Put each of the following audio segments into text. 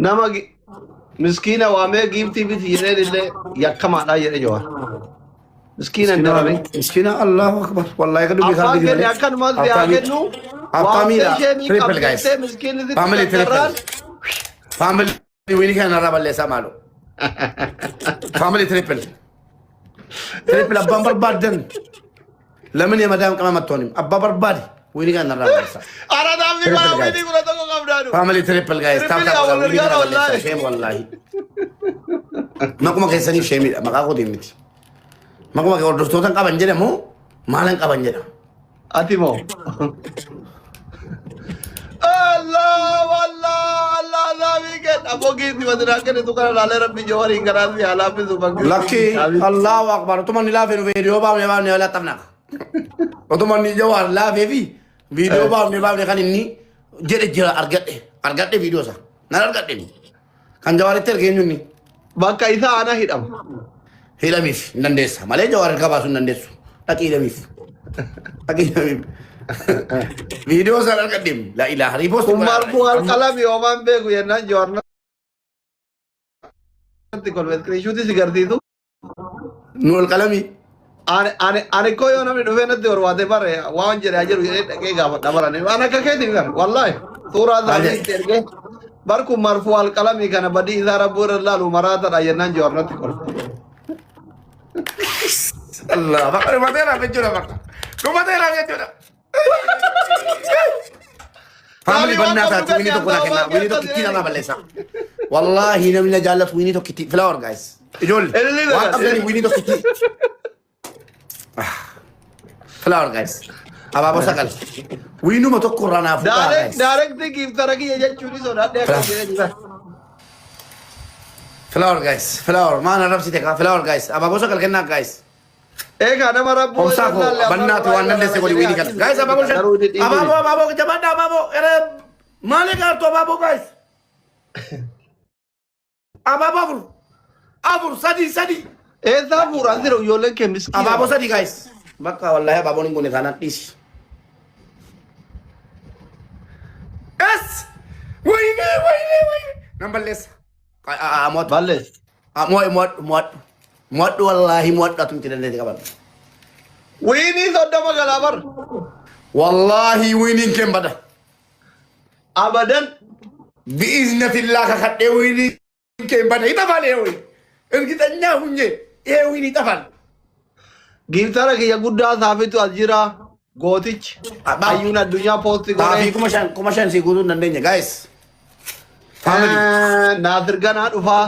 nama miskiina waamee giiftii biti jedheen illee yakkamaadha jedhe Jawaar. Miskiina hin darare. Miskiina Allahu Akbar. Wallahi kan dubbisaa Abbaan keenya akkanumas yaa kennu Aftamira. waamtee ishee ni Triple guys. qabsiisee miskiinni Family darraan. triple. Family winni kan narraa balleessaa maaloo. Family triple. Triple abbaan barbaadan. Lamin ya madam kama mattonim. Abba barbaadi. Winni kan narraa balleessaa. Aradaan fi maa winni kuna tokko qabdaanu. Family triple guys. Triple yaa wal gargaara wallahi. Shame wallahi. Makuma keessanii shame maqaa kooti miti. Makuma ke hordoftoota qaban jedhamu maalan qaban jedha. Ati moo? Allah wallah Allah Allah bikin. Abo giiti madina kene tu kana lale rabbi Jawaar hin garaasi haala fi tu bangin. Lucky Allahu Akbar. Tuman ilaafe video baafne baafne wala tabna. Otuman ni Jawaar laafe fi video baafne baafne kan inni jedhe jira argadhe video sa. Nan argadhe ni. Kan Jawaar itti argeenyu ni. Bakka isaa ana hidham. Hidhamiif nandeessa. Malee Jawaar harka baasu nandeessu. Dhaqi hidhamiif. Dhaqi hidhamiif. Video sa argadhe la ilaha ripost. Umar bual kalam yoman beeku yennaan Jawaar natti kolbet krishuuti sigartii tu. Nul kalami. Ani ko yoo namni dhufee natti barbaade bare waan jedhe ajiru jedhee dhaqee gaafadha barane. Waan akka keetiin kan wallahi suuraa isaanii itti ergee barku marfu alqalamii kana badii isaa rabbuu irra laalu maraatadha yennaan Jawaar natti kolfe. Allah, bakka dhumateera jechuudha bakka. Dhumateera jechuudha. Family bannaa taate winni tokko na kenna. Winni tokko ittiin nama balleessa. Wallahi namni na jaallatu winni tokko ittiin. Flower guys. Ijoollee. Waan qabdanii winni tokko ittiin. Flower guys. Abaaboo sagal. Winnuma tokko irraa naaf fuudhaa guys. Daarekti giiftara kiyya jechuun sodaadhee akka jedhanii. Flower guys. Flower. Maana rabsite kaa. Flower guys. Abaaboo sagal kennaa guys. Eka nama rabbu Omsako bannaati waan dandeesse godhi winni kan. Guys abaaboo shan. Abaaboo jabaadha abaaboo. Maali gaartu abaaboo guys. Abaaboo afur sadi. Eessa fuudhaan jira ijoolleen kee miskiina. Abaaboo sadi guys. Bakka wallahi abaaboon hin gone taanaan dhiisi. Yes! Wayne. Nan balleessa. Moot. Ballees. Moot wallahi moot atumti dandeete qaban. Wiinii soddoma galaabar. Wallahi wiiniin keen bada. Abadan. Bi'iznafillaa kakadhee wiiniin keen bada. Itafaan eewi. Ergitanyaa hunye. Eewiin itafaan. Giiftara kiyya guddaa saafitu as jira. Gootichi. Ayyuun addunyaa poosti Taafii kuma shan si guutuu hin dandeenya guys. Family. Naasir ganaa dhufaa.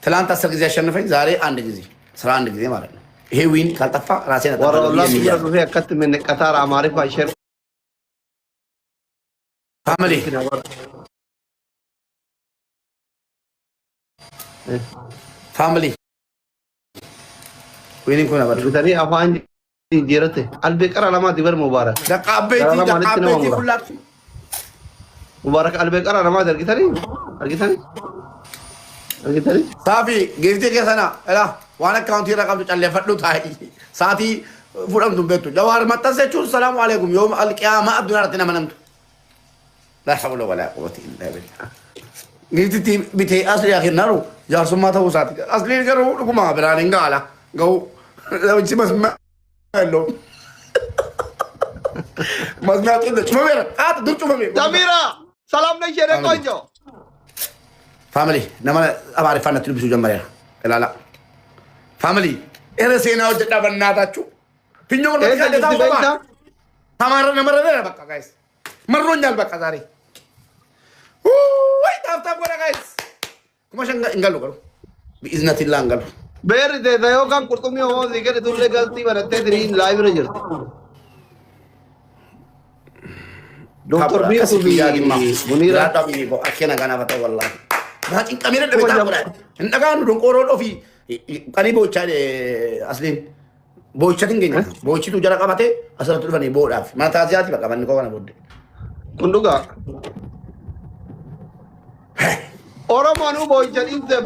ትላንት 10 ጊዜ አሸነፈኝ ዛሬ አንድ ጊዜ 11 ጊዜ ማለት ነው። ይሄ ዊን ካልጠፋ ራሴን warra ollaa biyya dhufee akkatti minneqqataar amaariffaa ishee ፋሚሊ ፋሚሊ ዊን እንኳን አባዱ bitanii afaan jijjiirate albee qara lamaati bar mubaarak ደቃቤቲ ሁላት mubaarak albee qara lamaati argitanii ሳፊ ጊፍቲ ከሰና እላ ዋና አካውንቲ ረቀምቱ ጨለፈዱ ታይ ሳቲ ፉደምቱ ቤቱ ጀዋር መጣሰቹ ሰላም አለይኩም يوم القيامه አብዱናርተና መነምቱ لا حول ولا قوه الا بالله ጊፍቲ ቢቴ አስሪ ያኺናሩ ጃርሱማ ተውሳት አስሊ ገሩ ዱማ ብራኒንጋ አላ ገው ለውጭ መስማ ያሎ መስማት እንደ ጩመራ አት ድርጩ መሜ ሰሚራ ሰላም ነሽ የኔ ቆንጆ ፋሚሊ ነማ አባሪፋነት ልብሱ ጀመሪያ እላላ ፋሚሊ ኤረሴና ወጀዳ በእናታችሁ ፍኞን በቃ ተማረ ነመረደ በቃ ጋይስ መሮኛል በቃ ዛሬ ወይ ታፍታ ጎራ ጋይስ ኩማሸን እንጋሉ ገሩ ቢዝነቲላ እንጋሉ ቤር ደዮ ካን ቁርጡሚ ሆ ዚገደ ቱለ ገልቲ በረቴ ድሪን ላይቭ ረጀርት ዶክተር ቢሱ ቢያጊ ሙኒራ ዳቢቦ አከና ጋና ፈታ ወላሂ ባጭን ቀሚረ ደበታ ጎራ እንደጋኑ ዶንቆሮ ዶፊ ቀሪ ቦቻ አስሊን ቦቻቲን ገኛ ቦቺቱ ጀራ ቀባቴ አሰረቱ ፈኒ ቦዳፍ ማታዚያቲ በቃ ማን ኮና ቦደ ኩንዱጋ ኦሮሞኑ ቦቻቲን ደ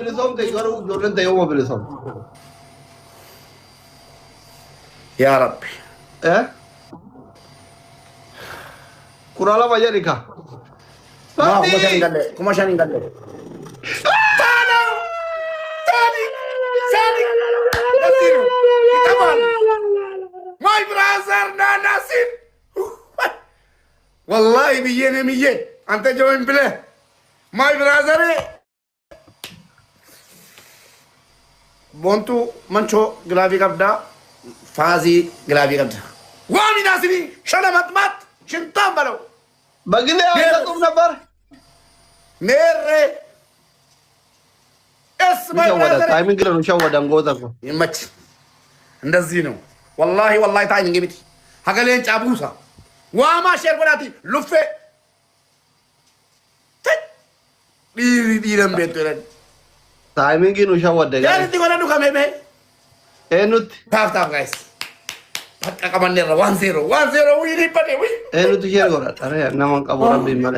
ብልሶም ተይገሩ ጆርን ተይሞ ብልሶም ያ ረቢ ኩራላ ማጀሪካ ما فدي كما شان قال له تانا ثاني ثاني نسيرو كمان ماي برازر ناسين والله مية انت جوين بله ماي برازر بونتو منشو غلافي قبدا فازي غلافي قبدا وامي ناسيني شلمت مات شنطان بلو بقلي هذا تقوم نبر نيري اسمع مشودا تايمينج كده مشودا نغوتك يمت እንደዚህ ነው والله والله ታይሚንግ ቢቲ ሀገሌን ጫቡሳ ዋማ ሼር ጎዳቲ ሉፌ ዲረም ቤት ይላል ታይሚንግ ነው ሸወደ ያንቲ ጎዳዱ ከመሜ ኤኑት ታፍ ታፍ ጋይስ ተቀቀመነረ 1-0 ዊሊ በደ ዊ ኤኑት ሼር ጎዳ አረ ነማን ቀቦራ ቢመለ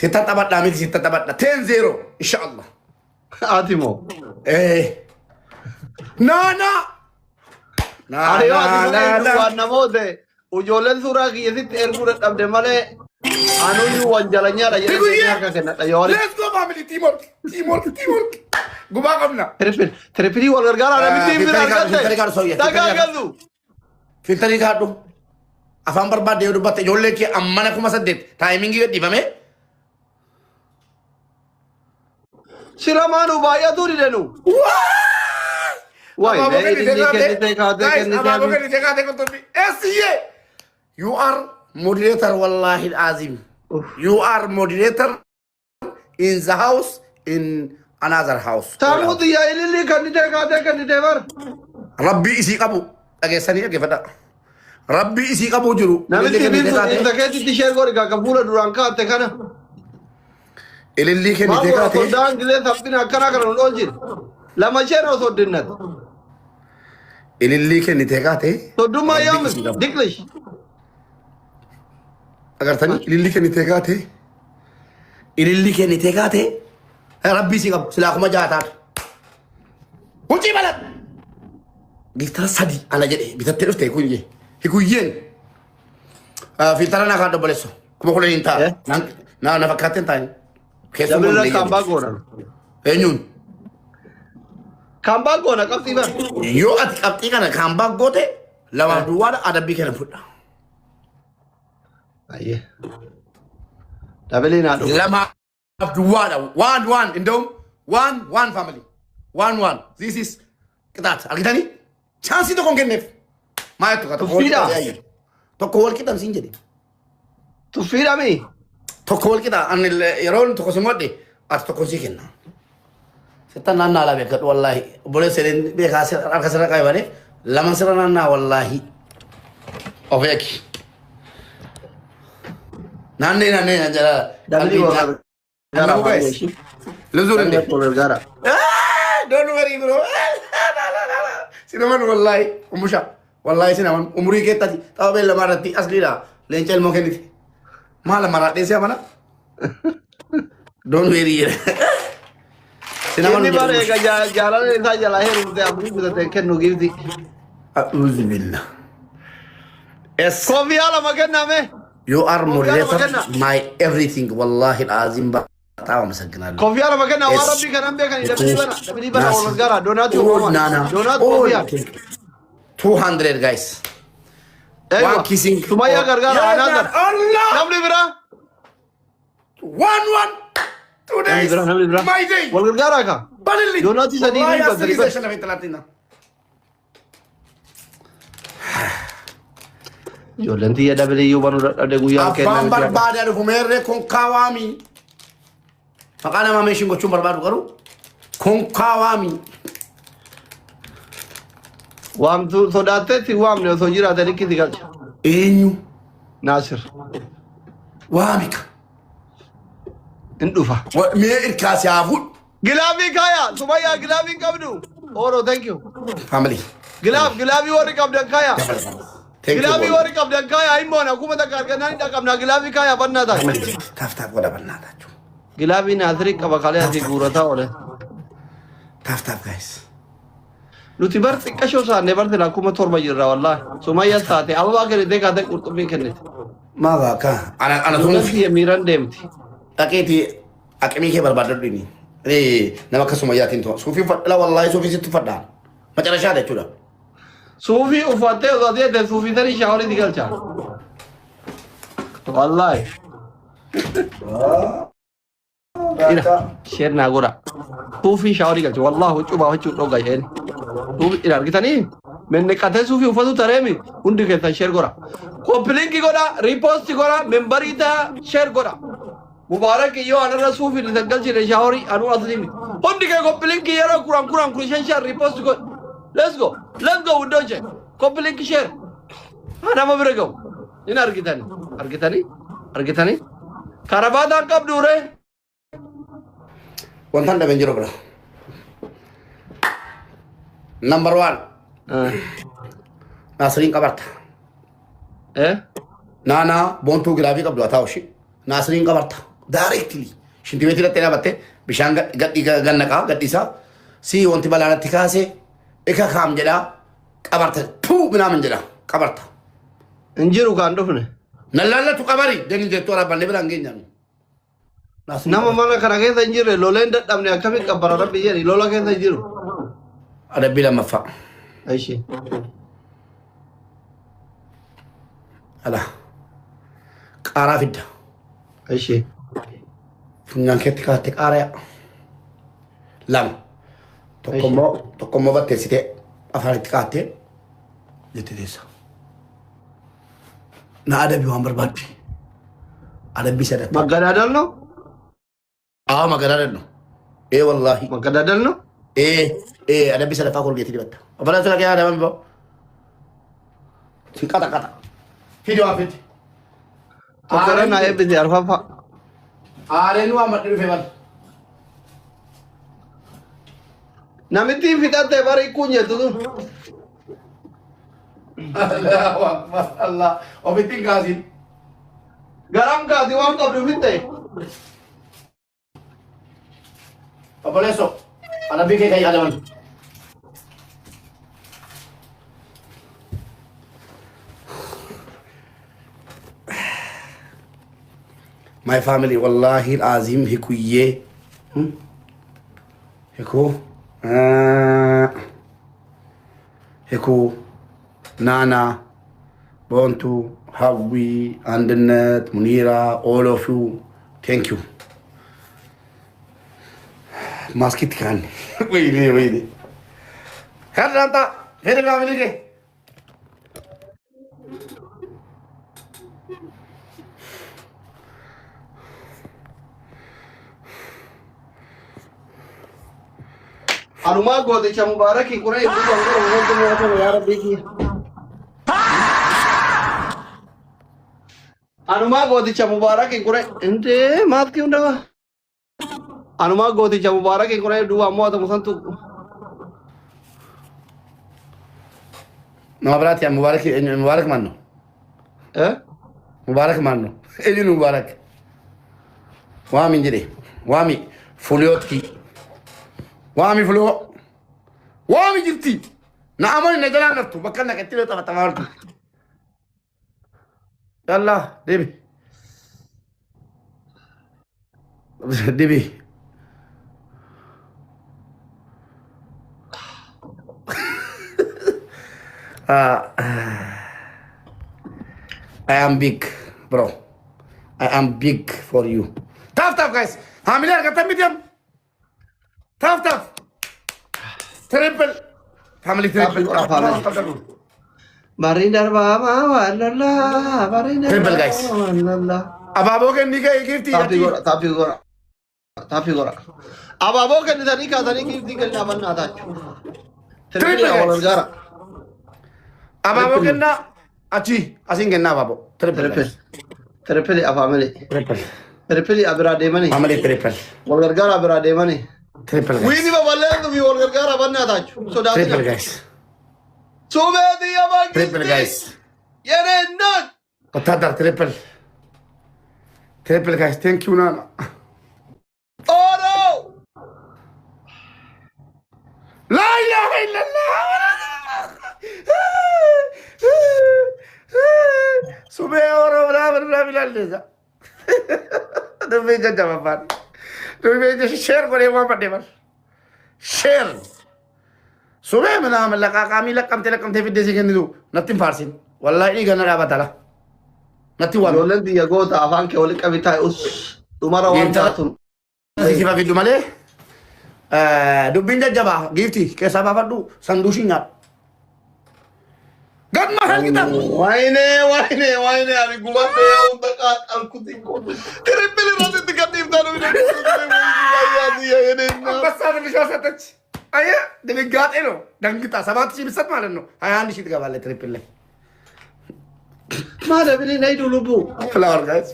ሲተጠበጣ ሚት ሲተጠበጣ 10-0 ኢንሻአላህ አቲሞ ና ና አሬ ዋና ሞደ ujolen sura kiyesitti erguu dadhabde malee anuyyuu wanjalanya jedhee harka kennadha yoo let's go family teamwork gubaa qabna tiripiri wal gargaara namitti hin argatte dagaagalu filtanii kaadhu afaan barbaadde yoo dubbatte ijoollee kee ammana 8,000 taayimingii gadhiifame silamaanu baay'atu didenu Why? You are moderator wallahi azim. You are moderator in the house in another house. Tamu dia ilili kandide bar. Rabbi isi qabu. Dhageessanii dhaggeeffadha. Rabbi isi qabu jiru. Namichi intaketi t-shirt gori ka fuula duraan kaa'atte kana. Ililli kennite kaate. Maal godhaan gilee saphina akkana kana ol jira. Lama isheen osoo dinnat. Ililli kennite kaate. Soddummaa yaamis Diklish. Agartanii ililli kennite kaate. Ililli kennite kaate. Rabbi si qabu silaa kuma jaataatu. Huccii balat. Giftara sadi ana jedhe bitattee dhufte kunje. Hikuyyeen. Filtara naa kaadho bolesso. Kuma kudha hin ta'a. Na fakkaatte hin taa'in. Dabirra kambaa goona. Eenyuun? Kambaa goona qabxii bar. Yoo ati qabxii kana kambaa goote lama duwwaadha adabbii kana fudha. Ayyee. Dabalee naa dhufu. Lama duwwaadha. One እንደውም one family. One. This is ቅጣት argitanii chaansii tokko hin kenneef. Maal tokko tokko wal qixan siin jedhe. Tuffiidhamii. Tokko wal qixa ani yeroon tokko si modhe ati tokko sii kenna. Sittan naannaa laa beekadhu wallaahi. Obbolee seenin beekaa harka sirra qabe lama sirra naannaa wallaahi. Of eegi. Naannee na jala. Dabalii warra. Gara Luzur ini. Gara. Don't worry bro. Sinaman wallahi umusha. Wallahi sinaman umri kita tahu bela marati asli dah. Lencel mau kenit. Malah marati siapa mana? Don't worry. Ini baru ya jalan ini saja lahir udah aku bisa tekan nugi di. Auzubillah. Es. Kopi ala makan nama. You are moderator my everything. Wallahi azim ba. Tahu masakina. Kopi ala makan nama. Warabi kan ambil kan ini mana orang gara. Donat kopi. 200 guys. One kissing. Sumaya gara another. Allah. Namli bira. 1 2 days. My day. Wal gara ka. Balili. Donat isa di ni ba dari ba. Yo lenti ya dabeli yo banu ada guyang ken. Abang barbada ada fumerre kon kawami. Makana mama shingo chumbar barbadu garu. Kon kawami. Wam tu sodate ti wam ne so jira tadi kiti gal. Enyu Nasir. Wamika. Indufa. Me irkasi afut. Gilabi kaya. Sumaya gilabi kabdu. Oro thank you. Family. Gilabi wari kabdan kaya. Gilabi wari kabdan kaya imona kuma da kargana da kabna gilabi kaya banna da. Tafta goda banna da. Gilabi Nasri kabakale ati gurata ole. Tafta guys. Nuti bar xiqqashoo isaanee barti lakkuma torba jirra wallahi. Sumayyaa taate ababaa kennitee kaatee qurxummii kennite. ما ذاك أنا Duunan صوفي kiyya miiraan deemti. أكيد أكمل كي بربادرني إيه نما كسميات إنتوا صوفي لا والله صوفي ست فدان ما ترى شهادة شو Suufii uffattee osoo deete suufii tarii shaaworii galchaa. Wallaahi. Ira sheer naa godha. Suufii shaaworii galcha. Wallaahi huccuu baa huccuu dhogaa isheen. Suufii ira argitanii? Menneqatee suufii uffatu tareemi hundi keessan sheer godha. Kompilinki godha, riipoosti godha, membarii ta'a sheer godha. Mubaarak yoo anarra suufii lisan galchine shaaworii anuu aslimi. Hundi kee kompilinki yeroo kuran kun shan shan riipoosti godha. Let's go. Let's go window check. Complete share. Ana ma bira go. Ina argitani. Karabata kab dure. Wantan da benjiro bro. Number 1. Nasrin kabarta. Nana bontu grafi kabdu atawshi. Nasrin kabarta. Directly. Shinti beti tena batte. Bishanga gadi sa. Si wanti balana tikase. Eka kam jeda qabarta tu binaman jeda qabarta Injiru kan dufne. nalala tu qabari deni de tora balle bilan genyan Nama mana kana keessa injirre loleen dadhabne akkamitti qabbara rabbi jedhi lola keessa injiru. ada bila mafa Aishi. ala qara fidda Aishi. funyan ketika te qara ya lam tokkommo batte site afaritti qaate jette desa na adabi waan barbaadde adabi sadaka Maggadadal no? magana no wallahi Maggadadal no? adabi sadaka kol geti dibatta abala sala kaya adaban bo si kata video afiti Tokkara na ebbisi arfafa. arenu amaddu fe bal Namitti fixatte bari kunyetu tun. Allahu akbar Allah ofitin gasin Garam kaati waan qabdu fitte. Obbolesso adabi ke kay adaban my family wallahi alazim hikuye hiku nana bontu hawi andanet munira all of you thank you maskit kan wait hadanta hele family ke Anuma gooticha Mubaaraki kuna itti gangara wanti mootummaa yaa rabbii kiyya. Anuma gooticha Mubaaraki kuna inte maaf kiyya hundawa. Anuma gooticha Mubaaraki kuna duwwaa mootummaa santu. Mubarak ya Mubarak manno Mubarak manno ejin Mubarak wami jide wami fuliotki wami fulo wami jirti na amani na jalan naftu bakana katilo ta tamartu yalla debi I am big, bro. I am big for you. Tough, guys. Hamilar kata medium. Tough. Triple. Family triple. Marindar baba walala. Marindar. Triple, guys. Walala. Ababo ke nika gifti. Tapi gora. Ababo ke nika tani gifti ke naman nata. Triple, guys. Gara. Ababo ke na achi asin ke na ababo. Triple. Family. Triple abira demani. Family triple. Walgargara abira demani. Triple, guys. Wini ba walendo mi walgargara banna ta. So da. Triple, guys. So me dia bagi. Triple, guys. Yene not. Otadar triple. Triple, guys. Thank you, Nana. Oh no. La ilaha illallah. Sumee Oromoo biraa bilaalleessa. Dubbii jajjabaffaan. Dubbii sheer godhee waan fadhee bar. Sheer. Sumee minaa laqaaqaamii laqqamtee fiddee si kennitu natti hin faarsin. Wallaahi dhiiga na dhaabatala. Natti waan. Ijoolleen biyya goota afaan kee walitti qabi taa'e dhumara waan taatun. Kifa fiddu malee. Dubbiin jajjabaa giiftii keessaa baafadhu sanduushii nyaadhu. Gamma halkita. Wayne ani gubadde hunda alkutin ko. Triple irratti gadhiiftaan Ambassaadha bishaan sattachi. Ayya dibiggaatee no dangitaa sabaatti shibisat ማለት ነው 21 ሺህ ትገባለህ ትሪፕል Maada bilii na idu lubu. Flower guys.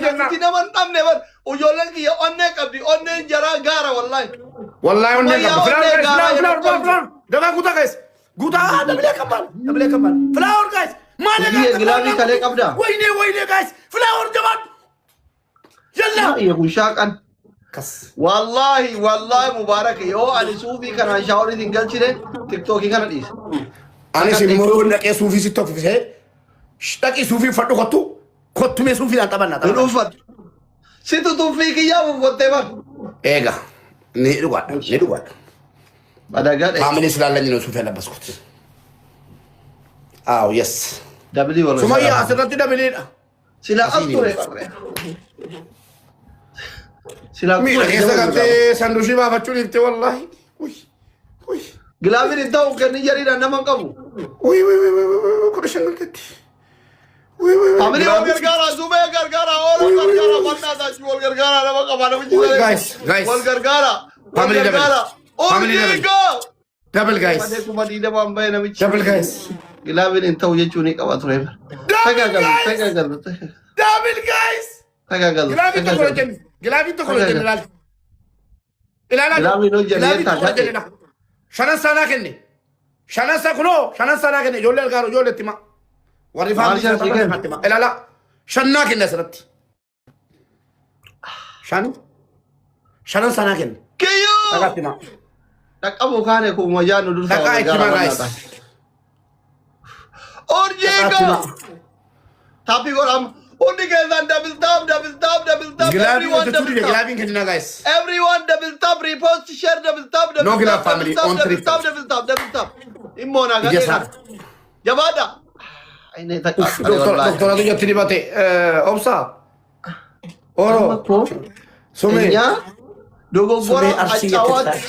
Kana naman tamne bar ujolan ki onne qabdi onne jara gara wallahi. Wallahi onne qabdi. Flower. Daga guta guys. Guta dabile kamal. Flower guys. Maada gilabi kale qabda. Wayne guys. Flower jaban. Yalla. Ya bushaqan. Kas. Wallahi mubarak yo ali sufi kana shawri dingalchire TikTok kana dis. Ani simmoo naqee suufii sitti ofisee dhaqii suufii fadhu kottumee suufii dhaan taphanna. Dhuunfat. Situ tuffii kiyyaa buufattee bar. Eega ni dhugaadha. Badagaadhe. Faamilii silaallanyi noo suufii alabbaskuut. Aaw yes. Dabili wala. Sumayyaa asirratti dabiliidha. Sila as ture qabre. Sila Miidha keessa galtee sanduushii baafachuun hiftee wallaahi. Gilaabin hin ta'u kenni jariidhaan nama hin qabu. Kudha shan galteetti. Famili wal gargaara, Zubee gargaara, Ooloo gargaara, Mannaa Saachii wal gargaara, nama qaba namichi Guys. wal gargaara. Family double. Family double. Ooldiigo! Double guys. Madee kuma diidama hin bahe namichi. Double guys. Gilaabin hin ta'u jechuun ni qaba ture. Tagaagalu. Double guys. Tagaagalu. Gilaabiin tokko hojjenne ilaali. Ilaalaa. Gilaabiin hojjenne hojjenne. Shanan saanaa kenne. Shanan saanaa kenne ijoollee algaaru ijoollee itti hima. Warri faamilii Maal shan hima. Ilaalaa. Shannaa kenne asirratti. Shanan saanaa kenne. Kiyyoo! Dhaqaatti hima. Dhaqqabu kaane kuma jaannu dursa Dhaqaa itti hima guys. Orjiigo! Tapi godham. Hundi keessan double tap. Gilaabiin hojjetuu dide gilaabiin kennina guys. Everyone double tap, repost, share, double tap. No Gilab family, on trip. Double tap. Immoona Ija isaa. Jabaadha. Doktoratu jetti dibate. Obsaa. Oro. Sumee. Dogoggora Sumee arsii accaawwaatti.